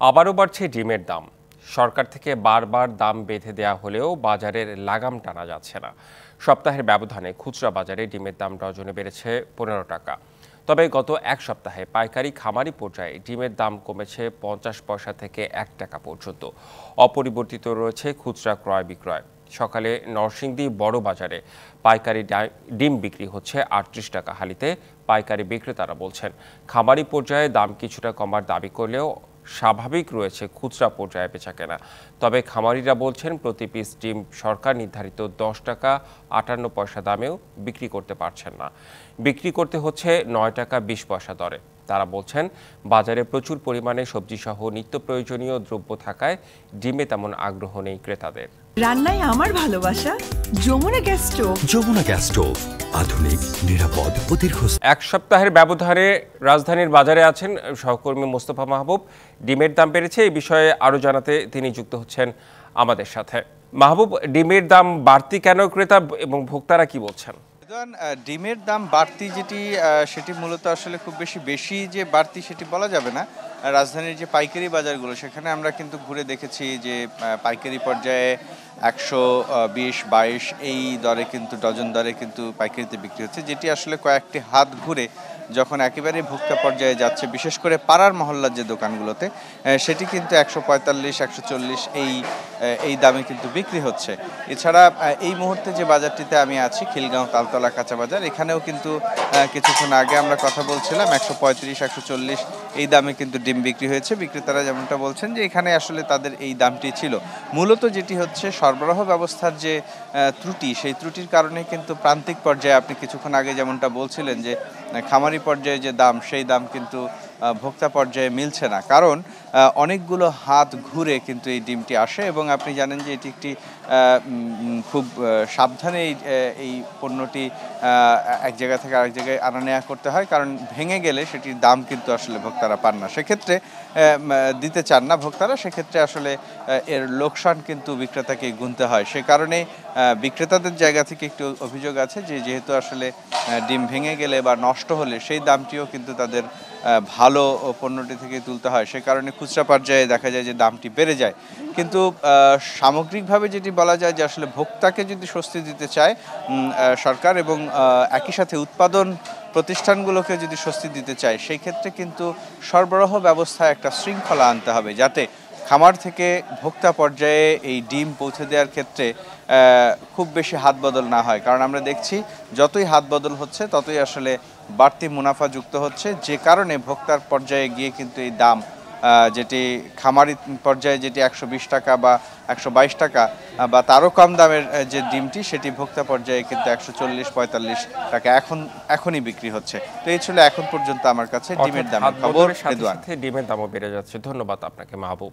আবারও বাড়ছে ডিমের দাম। সরকার থেকে বারবার দাম বেঁধে দেওয়া হলেও বাজারের লাগাম টানা যাচ্ছে না। সপ্তাহের ব্যবধানে খুচরা বাজারে ডিমের দাম ডজনে বেড়েছে 15 টাকা। তবে গত এক সপ্তাহে পাইকারি খামারি পর্যায়ে ডিমের দাম কমেছে 50 পয়সা থেকে 1 টাকা পর্যন্ত। অপরিবর্তিত রয়েছে খুচরা ক্রয় বিক্রয়। সকালে নরসিংদী বড় বাজারে পাইকারি ডিম বিক্রি হচ্ছে 38 টাকা হালিতে। পাইকারি বিক্রেতারা বলছেন, খামারি পর্যায়ে দাম কিছুটা কমার দাবি করলেও স্বাভাবিক রয়েছে খুচরা পর্যায়ে বেচাকেনা। তবে খামারিরা বলছেন, প্রতি পিস ডিম সরকার নির্ধারিত 10 টাকা 58 পয়সা দামেও বিক্রি করতে পারছেন না। বিক্রি করতে হচ্ছে 9 টাকা 20 পয়সা দরে। তারা বলছেন, বাজারে প্রচুর পরিমাণে সবজিসহ নিত্য প্রয়োজনীয় দ্রব্য থাকায় ডিমে তেমন আগ্রহ নেই ক্রেতাদের। রান্নায় আমার ভালোবাসা Jamuna gas stove. Jamuna gas stove, আধুনিক, নিরাপদ ও দীর্ঘস্থায়ী। এক সপ্তাহের ব্যবধানে রাজধানীর বাজারে আছেন সহকর্মী মোস্তফা মাহবুব। ডিমের দাম বেড়েছে, এই বিষয়ে আরও জানাতে তিনি যুক্ত হচ্ছেন আমাদের সাথে। মাহবুব, ডিমের দাম বাড়তি কেন, ক্রেতা এবং ভোক্তারা কি বলছেন? ডিমের দাম বাড়তি সেটি মূলত আসলে খুব বেশি যে বাড়তি সেটি বলা যাবে না। রাজধানীর যে পাইকারি বাজারগুলো সেখানে আমরা কিন্তু ঘুরে দেখেছি যে পাইকারি পর্যায়ে 120-22 এই দরে কিন্তু ডজন দরে কিন্তু পাইকারিতে বিক্রি হচ্ছে, যেটি আসলে কয়েকটি হাত ঘুরে যখন একেবারে ভোক্তা পর্যায়ে যাচ্ছে, বিশেষ করে পাড়ার মহল্লার যে দোকানগুলোতে, সেটি কিন্তু 145-140 এই দামে কিন্তু বিক্রি হচ্ছে। এছাড়া এই মুহূর্তে যে বাজারটিতে আমি আছি, খিলগাঁও তালতলা কাঁচা বাজার, এখানেও কিন্তু কিছুক্ষণ আগে আমরা কথা বলছিলাম 135-140 এই দামে কিন্তু ডিম বিক্রি হয়েছে। বিক্রেতারা যেমনটা বলছেন যে এখানে আসলে তাদের এই দামটি ছিল। মূলত যেটি হচ্ছে সরবরাহ ব্যবস্থার যে ত্রুটি, সেই ত্রুটির কারণে কিন্তু প্রান্তিক পর্যায়ে আপনি কিছুক্ষণ আগে যেমনটা বলছিলেন যে খামারি পর্যায়ে যে দাম, সেই দাম কিন্তু ভোক্তা পর্যায়ে মিলছে না। কারণ অনেকগুলো হাত ঘুরে কিন্তু এই ডিমটি আসে এবং আপনি জানেন যে এটি একটি খুব সাবধানে এই পণ্যটি এক জায়গা থেকে আরেক জায়গায় আনা নেওয়া করতে হয়, কারণ ভেঙে গেলে সেটির দাম কিন্তু আসলে ভোক্তারা পান না, সেক্ষেত্রে দিতে চান না ভোক্তারা, সেক্ষেত্রে আসলে এর লোকসান কিন্তু বিক্রেতাকে গুনতে হয়। সে কারণে বিক্রেতাদের জায়গা থেকে একটু অভিযোগ আছে যে যেহেতু আসলে ডিম ভেঙে গেলে বা নষ্ট হলে সেই দামটিও কিন্তু তাদের ভালো পণ্যটি থেকে তুলতে হয়, সে কারণে খুচরা পর্যায়ে দেখা যায় যে দামটি বেড়ে যায়। কিন্তু সামগ্রিকভাবে যেটি বলা যায় যে আসলে ভোক্তাকে যদি স্বস্তি দিতে চায় সরকার এবং একই সাথে উৎপাদন প্রতিষ্ঠানগুলোকে যদি স্বস্তি দিতে চায়, সেই ক্ষেত্রে কিন্তু সরবরাহ ব্যবস্থায় একটা শৃঙ্খলা আনতে হবে, যাতে খামার থেকে ভোক্তা পর্যায়ে এই ডিম পৌঁছে দেওয়ার ক্ষেত্রে খুব বেশি হাত বদল না হয়। কারণ আমরা দেখছি যতই হাত বদল হচ্ছে ততই আসলে বাড়তি মুনাফা যুক্ত হচ্ছে, যে কারণে ভোক্তার পর্যায়ে গিয়ে কিন্তু এই দাম যেটি খামারি পর্যায়ে যেটি 120 টাকা বা 122 টাকা বা তারও কম দামের যে ডিমটি, সেটি ভোক্তা পর্যায়ে কিন্তু 140-45 টাকা এখনই বিক্রি হচ্ছে। তো এই ছিল এখন পর্যন্ত আমার কাছে ডিমের দামের খবর। ডিমের দামও বেড়ে যাচ্ছে। ধন্যবাদ আপনাকে মাহবুব।